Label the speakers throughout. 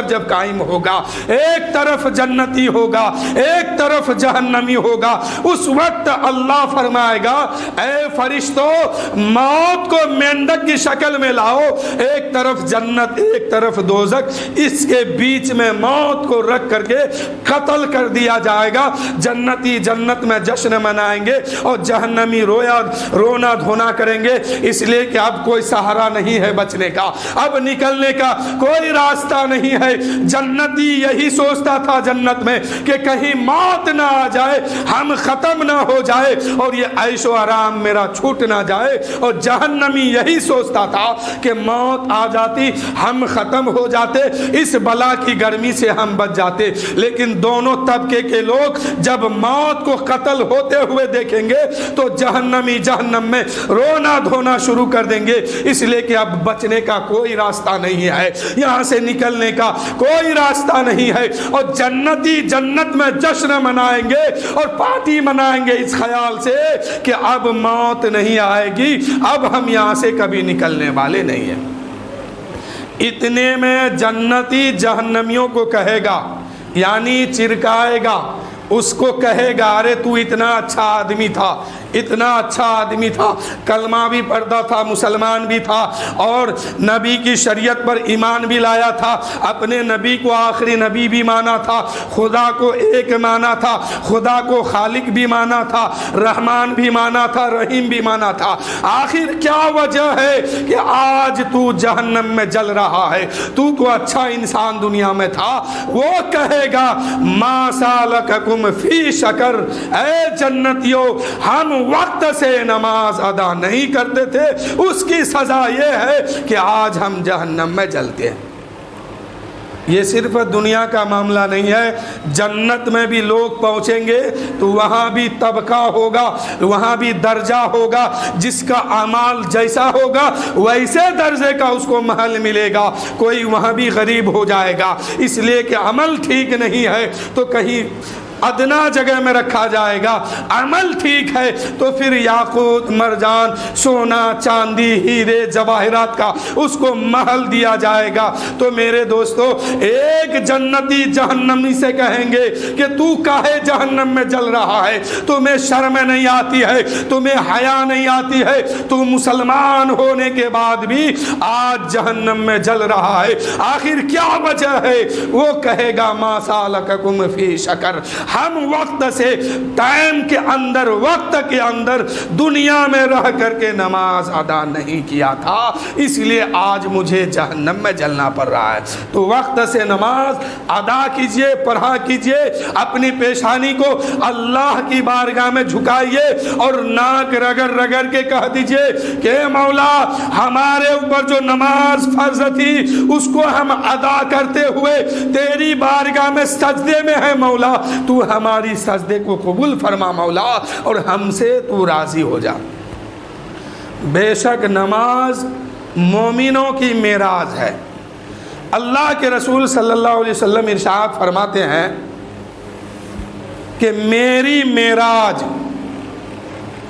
Speaker 1: جب قائم ہوگا، ایک طرف جنتی ہوگا ایک طرف جہنمی ہوگا، اس وقت اللہ فرمائے گا اے فرشتوں موت کو مینڈک کی شکل میں لاؤ، ایک طرف جنت ایک طرف دوزخ، اس کے بیچ میں موت کو رکھ کر کے قتل کر دیا جائے گا۔ جنتی جنت میں جشن منائیں گے اور جہنمی رونا دھونا کریں گے، اس لیے کہ اب کوئی سہارا نہیں ہے بچنے کا، اب نکلنے کا کوئی راستہ نہیں ہے۔ جنتی یہی سوچتا تھا جنت میں کہ کہیں موت نہ آ جائے، ہم ختم نہ ہو جائے اور یہ عیش و آرام میرا چھوٹ نہ جائے، اور جہنمی یہی سوچتا تھا کہ موت آ جاتی ہم ختم ہو جاتے، اس بلا کی گرمی سے ہم بچ جاتے۔ لیکن دونوں طبقے کے لوگ جب موت کو قتل ہوتے ہوئے دیکھیں گے تو جہنمی جہنم میں رونا دھونا شروع کر دیں گے، اس لیے کہ اب بچنے کا کوئی راستہ نہیں ہے، یہاں سے نکلنے کا کوئی راستہ نہیں ہے، اور جنتی جنت میں جشن منائیں گے اور پارٹی منائیں گے اس خیال سے کہ اب موت نہیں آئے گی، اب ہم یہاں سے کبھی نکلنے والے نہیں ہیں۔ اتنے میں جنتی جہنمیوں کو کہے گا، یعنی چرکائے گا، اس کو کہے گا ارے تو اتنا اچھا آدمی تھا، اتنا اچھا آدمی تھا، کلمہ بھی پڑھتا تھا، مسلمان بھی تھا، اور نبی کی شریعت پر ایمان بھی لایا تھا، اپنے نبی کو آخری نبی بھی مانا تھا، خدا کو ایک مانا تھا، خدا کو خالق بھی مانا تھا، رحمان بھی مانا تھا، رحیم بھی مانا تھا، آخر کیا وجہ ہے کہ آج تو جہنم میں جل رہا ہے؟ تو اچھا انسان دنیا میں تھا۔ وہ کہے گا ما سالککم فی سقر، اے جنتیوں ہم وقت سے نماز ادا نہیں کرتے تھے، اس کی سزا یہ ہے کہ آج ہم جہنم میں جلتے ہیں۔ یہ صرف دنیا کا معاملہ نہیں ہے، جنت میں بھی لوگ پہنچیں گے تو وہاں بھی طبقہ ہوگا، وہاں بھی درجہ ہوگا، جس کا اعمال جیسا ہوگا ویسے درجے کا اس کو محل ملے گا۔ کوئی وہاں بھی غریب ہو جائے گا، اس لیے کہ عمل ٹھیک نہیں ہے تو کہیں ادنا جگہ میں رکھا جائے گا، عمل ٹھیک ہے تو پھر یاقوت مرجان سونا چاندی ہیرے جواہرات کا اس کو محل دیا جائے گا۔ تو میرے دوستو ایک جنتی جہنمی سے کہیں گے کہ تو کاہے جہنم میں جل رہا ہے؟ تمہیں شرم نہیں آتی ہے؟ تمہیں حیا نہیں آتی ہے؟ تو مسلمان ہونے کے بعد بھی آج جہنم میں جل رہا ہے، آخر کیا وجہ ہے؟ وہ کہے گا ما سالککم فی سقر، ہم وقت سے ٹائم کے اندر وقت کے اندر دنیا میں رہ کر کے نماز ادا نہیں کیا تھا، اس لیے آج مجھے جہنم میں جلنا پڑ رہا ہے۔ تو وقت سے نماز ادا کیجئے، پڑھا کیجئے، اپنی پیشانی کو اللہ کی بارگاہ میں جھکائیے اور ناک رگڑ رگڑ کے کہہ دیجئے کہ مولا ہمارے اوپر جو نماز فرض تھی اس کو ہم ادا کرتے ہوئے تیری بارگاہ میں سجدے میں ہے، مولا تو ہماری سجدے کو قبول فرما مولا، اور ہم سے تو راضی ہو جا۔ بے شک نماز مومنوں کی معراج ہے۔ اللہ کے رسول صلی اللہ علیہ وسلم ارشاد فرماتے ہیں کہ میری معراج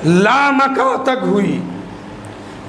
Speaker 1: لامکہ تک ہوئی،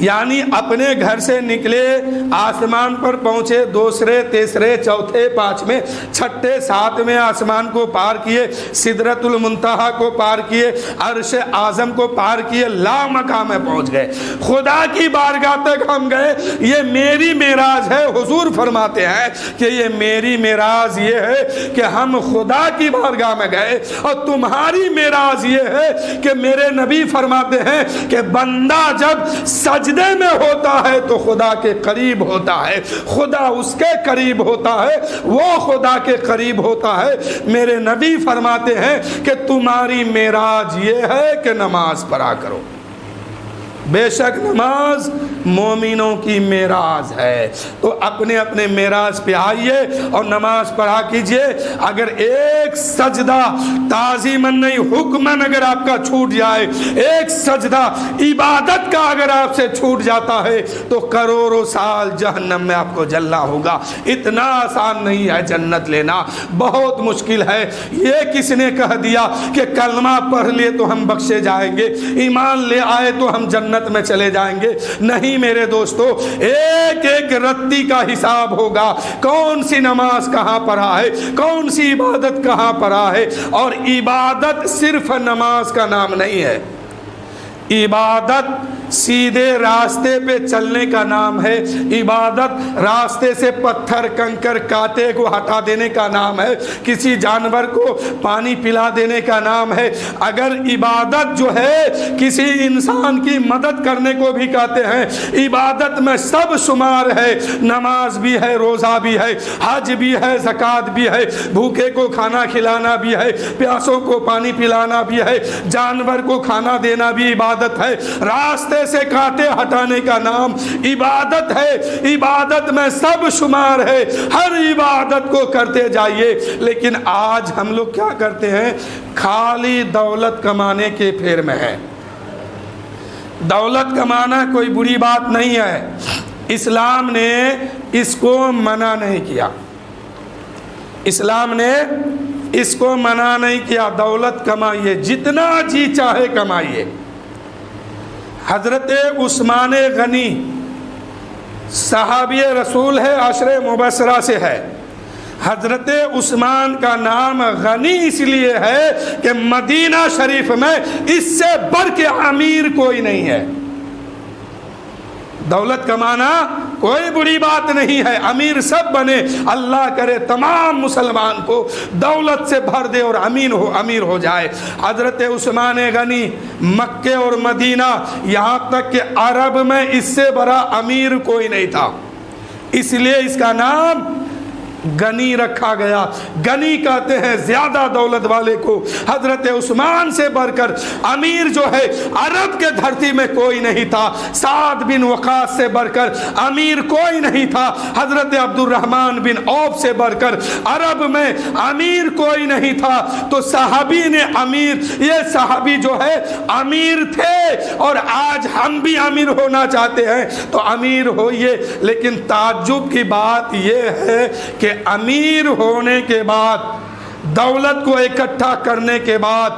Speaker 1: یعنی اپنے گھر سے نکلے، آسمان پر پہنچے، دوسرے تیسرے چوتھے پانچویں چھٹے ساتویں آسمان کو پار کیے، سدرۃ المنتہا کو پار کیے، عرش اعظم کو پار کیے، لامکہ میں پہنچ گئے، خدا کی بارگاہ تک ہم گئے۔ یہ میری معراج ہے۔ حضور فرماتے ہیں کہ یہ میری معراج یہ ہے کہ ہم خدا کی بارگاہ میں گئے، اور تمہاری معراج یہ ہے کہ میرے نبی فرماتے ہیں کہ بندہ جب سجدے میں ہوتا ہے تو خدا کے قریب ہوتا ہے، خدا اس کے قریب ہوتا ہے، وہ خدا کے قریب ہوتا ہے۔ میرے نبی فرماتے ہیں کہ تمہاری معراج یہ ہے کہ نماز پڑھا کرو۔ بے شک نماز مومنوں کی معراج ہے۔ تو اپنے اپنے معراج پہ آئیے اور نماز پڑھا کیجئے۔ اگر ایک سجدہ تعظیماً نہیں حکماً اگر آپ کا چھوٹ جائے، ایک سجدہ عبادت کا اگر آپ سے چھوٹ جاتا ہے تو کروڑوں سال جہنم میں آپ کو جلنا ہوگا۔ اتنا آسان نہیں ہے جنت لینا، بہت مشکل ہے۔ یہ کس نے کہہ دیا کہ کلمہ پڑھ لیے تو ہم بخشے جائیں گے، ایمان لے آئے تو ہم جنت جنت میں چلے جائیں گے. نہیں میرے دوستو، ایک ایک رتی کا حساب ہوگا. کون سی نماز کہاں پڑھا ہے، کون سی عبادت کہاں پڑھا ہے. اور عبادت صرف نماز کا نام نہیں ہے. عبادت سیدھے راستے پہ چلنے کا نام ہے. عبادت راستے سے پتھر کنکر کانٹے کو ہٹا دینے کا نام ہے. کسی جانور کو پانی پلا دینے کا نام ہے. اگر عبادت جو ہے کسی انسان کی مدد کرنے کو بھی کہتے ہیں. عبادت میں سب شمار ہے. نماز بھی ہے، روزہ بھی ہے، حج بھی ہے، زکوٰۃ بھی ہے، بھوکے کو کھانا کھلانا بھی ہے، پیاسوں کو پانی پلانا بھی ہے، جانور کو کھانا دینا بھی عبادت ہے. راستے سے کانٹے ہٹانے کا نام عبادت ہے. عبادت میں سب شمار ہے. ہر عبادت کو کرتے جائیے. لیکن آج ہم لوگ کیا کرتے ہیں؟ خالی دولت کمانے کے پھیر میں ہے. دولت کمانا کوئی بری بات نہیں ہے. اسلام نے اس کو منع نہیں کیا. اسلام نے اس کو منع نہیں کیا. دولت کمائیے، جتنا جی چاہے کمائیے. حضرت عثمان غنی صحابی رسول ہے، عشر مبشرہ سے ہے. حضرت عثمان کا نام غنی اس لیے ہے کہ مدینہ شریف میں اس سے بڑھ کے امیر کوئی نہیں ہے. دولت کمانا کوئی بری بات نہیں ہے. امیر سب بنے. اللہ کرے تمام مسلمان کو دولت سے بھر دے اور امیر ہو جائے. حضرت عثمان غنی مکے اور مدینہ، یہاں تک کہ عرب میں اس سے بڑا امیر کوئی نہیں تھا. اس لیے اس کا نام غنی رکھا گیا. غنی کہتے ہیں زیادہ دولت والے کو. حضرت عثمان سے بڑھ کر امیر جو ہے عرب کے دھرتی میں کوئی نہیں تھا. سعد بن وقاص سے بڑھ کر امیر کوئی نہیں تھا. حضرت عبد الرحمن بن عوف سے بڑھ کر عرب میں امیر کوئی نہیں تھا. تو صحابی نے امیر، یہ صحابی جو ہے امیر تھے، اور آج ہم بھی امیر ہونا چاہتے ہیں تو امیر ہوئیے. لیکن تعجب کی بات یہ ہے کہ امیر ہونے کے بعد، دولت کو اکٹھا کرنے کے بعد،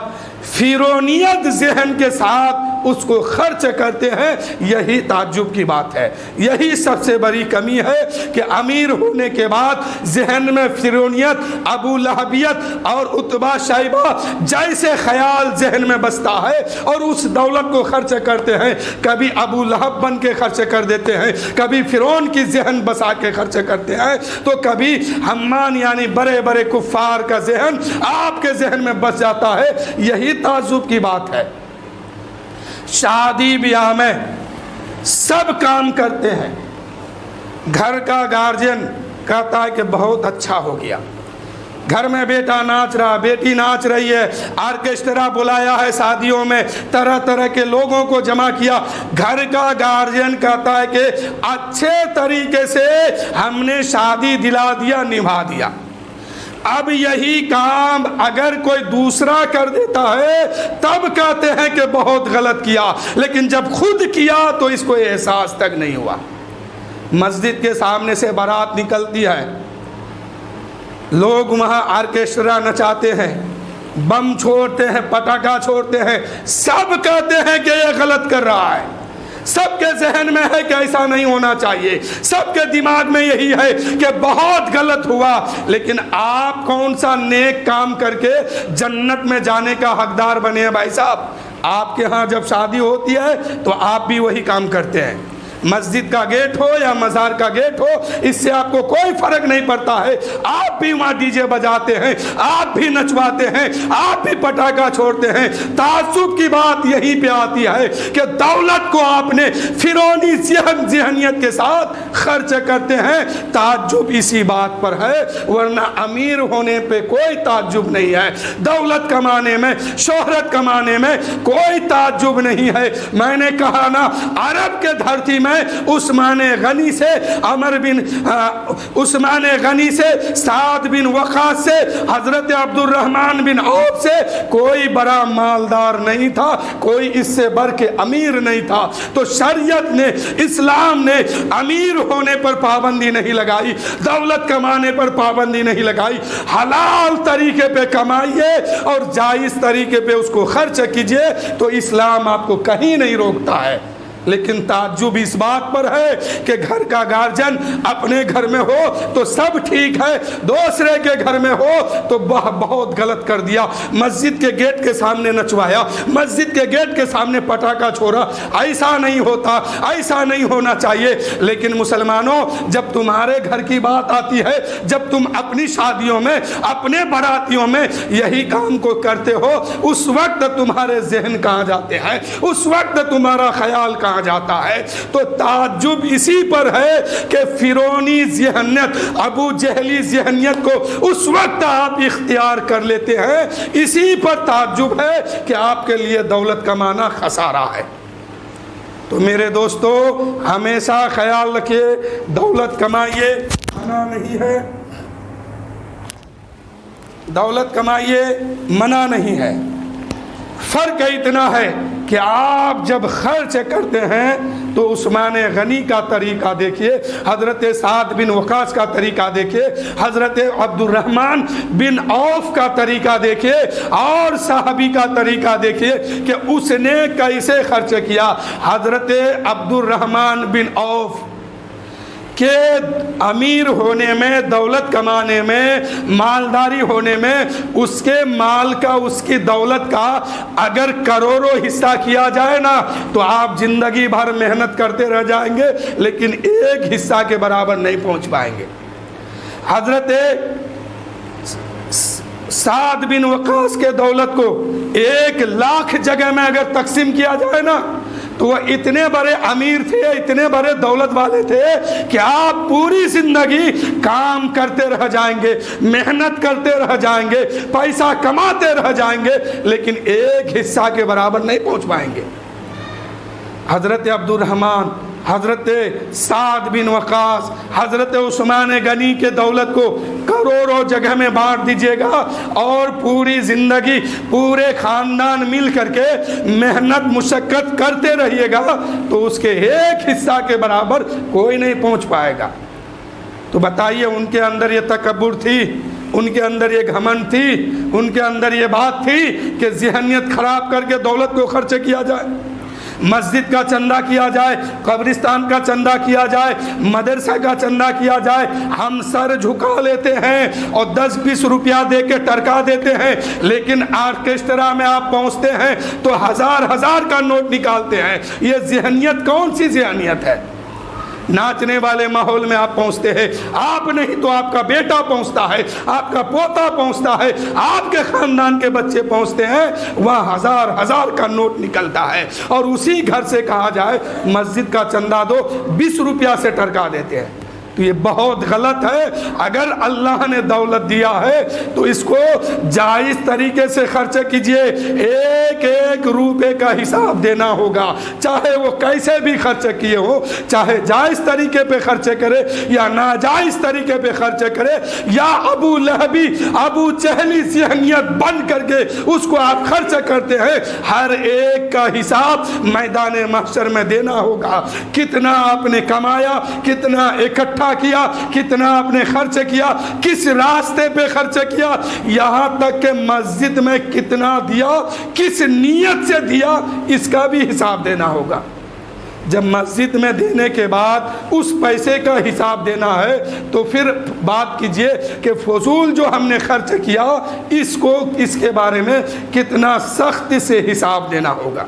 Speaker 1: فرونیت ذہن کے ساتھ اس کو خرچ کرتے ہیں. یہی تعجب کی بات ہے. یہی سب سے بڑی کمی ہے کہ امیر ہونے کے بعد ذہن میں فرونیت، ابو لہبیت اور عتبہ شیبہ جیسے خیال ذہن میں بستا ہے اور اس دولت کو خرچ کرتے ہیں. کبھی ابو لہب بن کے خرچ کر دیتے ہیں، کبھی فرعون کی ذہن بسا کے خرچ کرتے ہیں، تو کبھی حمان یعنی بڑے بڑے کفار کا ذہن آپ کے ذہن میں بس جاتا ہے. یہی تعجب کی بات ہے. شادی بیاہ میں سب کام کرتے ہیں. گھر کا گارجین کہتا ہے کہ بہت اچھا ہو گیا. گھر میں بیٹا ناچ رہا، بیٹی ناچ رہی ہے، آرکیسٹرا بلایا ہے، شادیوں میں طرح طرح کے لوگوں کو جمع کیا. گھر کا گارجین کہتا ہے کہ اچھے طریقے سے ہم نے شادی دلا دیا، نبھا دیا. اب یہی کام اگر کوئی دوسرا کر دیتا ہے تب کہتے ہیں کہ بہت غلط کیا، لیکن جب خود کیا تو اس کو احساس تک نہیں ہوا. مسجد کے سامنے سے بارات نکلتی ہے، لوگ وہاں آرکیسٹرا نچاتے ہیں، بم چھوڑتے ہیں، پٹاخہ چھوڑتے ہیں، سب کہتے ہیں کہ یہ غلط کر رہا ہے. سب کے ذہن میں ہے کہ ایسا نہیں ہونا چاہیے. سب کے دماغ میں یہی ہے کہ بہت غلط ہوا. لیکن آپ کون سا نیک کام کر کے جنت میں جانے کا حقدار بنے ہیں بھائی صاحب؟ آپ کے ہاں جب شادی ہوتی ہے تو آپ بھی وہی کام کرتے ہیں. مسجد کا گیٹ ہو یا مزار کا گیٹ ہو، اس سے آپ کو کوئی فرق نہیں پڑتا ہے. آپ بھی وہاں ڈی جے بجاتے ہیں، آپ بھی نچواتے ہیں، آپ بھی پٹاخہ چھوڑتے ہیں. تعجب کی بات یہی پہ آتی ہے کہ دولت کو آپ نے فرعونی ذہنیت کے ساتھ خرچ کرتے ہیں. تعجب اسی بات پر ہے، ورنہ امیر ہونے پہ کوئی تعجب نہیں ہے. دولت کمانے میں، شہرت کمانے میں کوئی تعجب نہیں ہے. میں نے کہا نا، عرب کے دھرتی میں عثمان غنی سے، عثمان غنی سے، سعد بن وقاص سے، حضرت عبد الرحمن بن عوف سے کوئی بڑا مالدار نہیں تھا، کوئی اس سے بڑھ کے امیر نہیں تھا. تو شریعت نے، اسلام نے امیر ہونے پر پابندی نہیں لگائی، دولت کمانے پر پابندی نہیں لگائی. حلال طریقے پہ کمائیے اور جائز طریقے پہ اس کو خرچ کیجئے تو اسلام آپ کو کہیں نہیں روکتا ہے. لیکن تعجب اس بات پر ہے کہ گھر کا گارجن اپنے گھر میں ہو تو سب ٹھیک ہے، دوسرے کے گھر میں ہو تو بہت غلط کر دیا، مسجد کے گیٹ کے سامنے نچوایا، مسجد کے گیٹ کے سامنے پٹاخہ چھوڑا۔ ایسا نہیں ہوتا، ایسا نہیں ہونا چاہیے۔ لیکن مسلمانوں، جب تمہارے گھر کی بات آتی ہے، جب تم اپنی شادیوں میں، اپنے براتیوں میں یہی کام کو کرتے ہو، اس وقت تمہارے ذہن کہاں جاتے ہیں، اس وقت تمہارا خیال کہاں جاتا ہے؟ تو تعجب اسی پر ہے کہ فرعونی ذہنیت، ابو جہلی ذہنیت کو اس وقت آپ اختیار کر لیتے ہیں، اسی پر تعجب ہے کہ آپ کے لیے دولت کمانا خسارہ ہے۔ تو میرے دوستو، ہمیشہ خیال رکھیے، دولت کمائیے، منع نہیں ہے، دولت کمائیے، منع نہیں ہے۔ فرق اتنا ہے کہ آپ جب خرچ کرتے ہیں تو عثمان غنی کا طریقہ دیکھیے، حضرت سعد بن وقاص کا طریقہ دیکھیے، حضرت عبد الرحمن بن عوف کا طریقہ دیکھیے، اور صحابی کا طریقہ دیکھیے کہ اس نے کیسے خرچ کیا۔ حضرت عبد الرحمن بن عوف کہ امیر ہونے میں، دولت کمانے میں، مالداری ہونے میں، اس کے مال کا، اس کی دولت کا اگر کروڑوں حصہ کیا جائے نا تو آپ زندگی بھر محنت کرتے رہ جائیں گے، لیکن ایک حصہ کے برابر نہیں پہنچ پائیں گے۔ حضرت سعد بن وقاص کے دولت کو 1,00,000 جگہ میں اگر تقسیم کیا جائے نا تو وہ اتنے بڑے امیر تھے، اتنے بڑے دولت والے تھے کہ آپ پوری زندگی کام کرتے رہ جائیں گے، محنت کرتے رہ جائیں گے، پیسہ کماتے رہ جائیں گے، لیکن ایک حصہ کے برابر نہیں پہنچ پائیں گے۔ حضرت عبد الرحمن، حضرت سعد بن وقاص، حضرت عثمان غنی کے دولت کو کروڑوں جگہ میں بانٹ دیجئے گا اور پوری زندگی پورے خاندان مل کر کے محنت مشقت کرتے رہیے گا تو اس کے ایک حصہ کے برابر کوئی نہیں پہنچ پائے گا۔ تو بتائیے، ان کے اندر یہ تکبر تھی، ان کے اندر یہ گھمنڈ تھی، ان کے اندر یہ بات تھی کہ ذہنیت خراب کر کے دولت کو خرچ کیا جائے، مسجد کا چندہ کیا جائے، قبرستان کا چندہ کیا جائے، مدرسہ کا چندہ کیا جائے، ہم سر جھکا لیتے ہیں اور 10-20 روپیہ دے کے ٹرکا دیتے ہیں، لیکن آرکیسٹرا میں آپ پہنچتے ہیں تو ہزار کا نوٹ نکالتے ہیں۔ یہ ذہنیت کون سی ذہنیت ہے؟ ناچنے والے ماحول میں آپ پہنچتے ہیں، آپ نہیں تو آپ کا بیٹا پہنچتا ہے، آپ کا پوتا پہنچتا ہے، آپ کے خاندان کے بچے پہنچتے ہیں، وہاں ہزار کا نوٹ نکلتا ہے، اور اسی گھر سے کہا جائے مسجد کا چندہ دو، 20 روپیہ سے ٹرکا دیتے ہیں۔ تو یہ بہت غلط ہے۔ اگر اللہ نے دولت دیا ہے تو اس کو جائز طریقے سے خرچ کیجئے، ایک ایک روپے کا حساب دینا ہوگا، چاہے وہ کیسے بھی خرچ کیے ہو، چاہے جائز طریقے پہ خرچ کرے یا ناجائز طریقے پہ خرچ کرے، یا ابو لہبی، ابو جہلی ذہنیت بن کر کے اس کو آپ خرچ کرتے ہیں، ہر ایک کا حساب میدان محشر میں دینا ہوگا۔ کتنا آپ نے کمایا، کتنا اکٹھا کیا، کتنا آپ نے خرچ کیا، کس راستے پہ خرچ کیا، یہاں تک کہ مسجد میں کتنا دیا، کس نیت سے دیا، اس کا بھی حساب دینا ہوگا۔ جب مسجد میں دینے کے بعد اس پیسے کا حساب دینا ہے تو پھر بات کیجئے کہ فضول جو ہم نے خرچ کیا اس کے بارے میں کتنا سخت سے حساب دینا ہوگا۔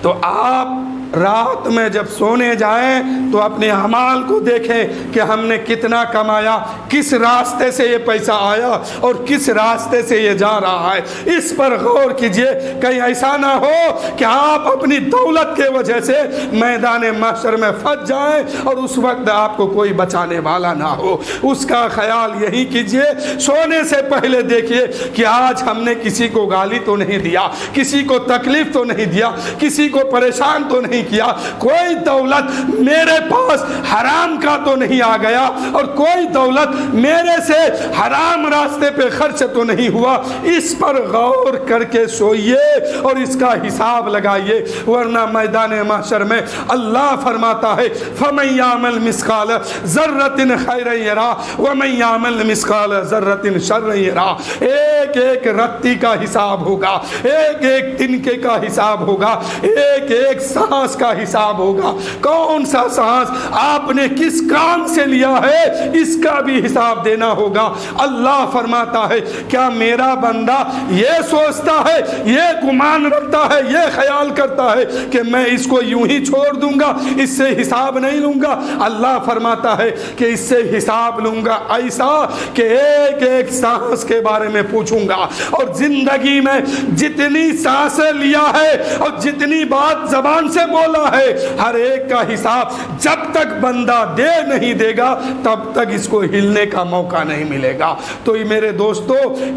Speaker 1: تو آپ رات میں جب سونے جائیں تو اپنے اعمال کو دیکھیں کہ ہم نے کتنا کمایا، کس راستے سے یہ پیسہ آیا اور کس راستے سے یہ جا رہا ہے، اس پر غور کیجئے۔ کہیں ایسا نہ ہو کہ آپ اپنی دولت کے وجہ سے میدان محشر میں پھنس جائیں اور اس وقت آپ کو کوئی بچانے والا نہ ہو۔ اس کا خیال یہی کیجئے، سونے سے پہلے دیکھیے کہ آج ہم نے کسی کو گالی تو نہیں دیا، کسی کو تکلیف تو نہیں دیا، کسی کو پریشان تو نہیں نہیں کیا, کوئی دولت میرے پاس حرام کا تو نہیں آ گیا, اور کوئی دولت میرے سے حرام راستے پہ خرچ تو نہیں ہوا. اس پر غور کر کے سوئیے اور اس کا حساب لگائیے, ورنہ میدان محشر میں اللہ فرماتا ہے فَمَن يَعْمَلْ مِثْقَالَ ذَرَّةٍ خَيْرًا يَرَهُ وَمَن يَعْمَلْ مِثْقَالَ ذَرَّةٍ شَرًّا يَرَهُ. ایک ایک رتی کا حساب ہوگا, ایک ایک تنکے کا حساب ہوگا, ایک ایک سانس کا حساب ہوگا. کون سا سانس آپ نے کس کام سے لیا ہے اس کا بھی حساب دینا ہوگا. اللہ فرماتا ہے کیا میرا بندہ یہ سوچتا ہے, یہ گمان رکھتا ہے, یہ خیال کرتا ہے کہ میں اس کو یوں ہی چھوڑ دوں گا, اس سے حساب نہیں لوں گا؟ اللہ فرماتا ہے کہ اس سے حساب لوں گا, ایسا کہ ایک ایک سانس کے بارے میں پوچھوں گا. اور زندگی میں جتنی سانسیں لیا ہے اور جتنی بات زبان سے بولا ہے, ہر ایک کا حساب جب تک بندہ دے نہیں دے گا تب تک اس کو ہلنے کا موقع نہیں ملے گا. تو میرے دوستو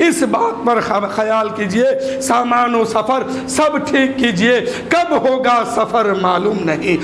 Speaker 1: اس بات پر خیال کیجئے, سامان و سفر سب ٹھیک کیجئے, کب ہوگا سفر معلوم نہیں.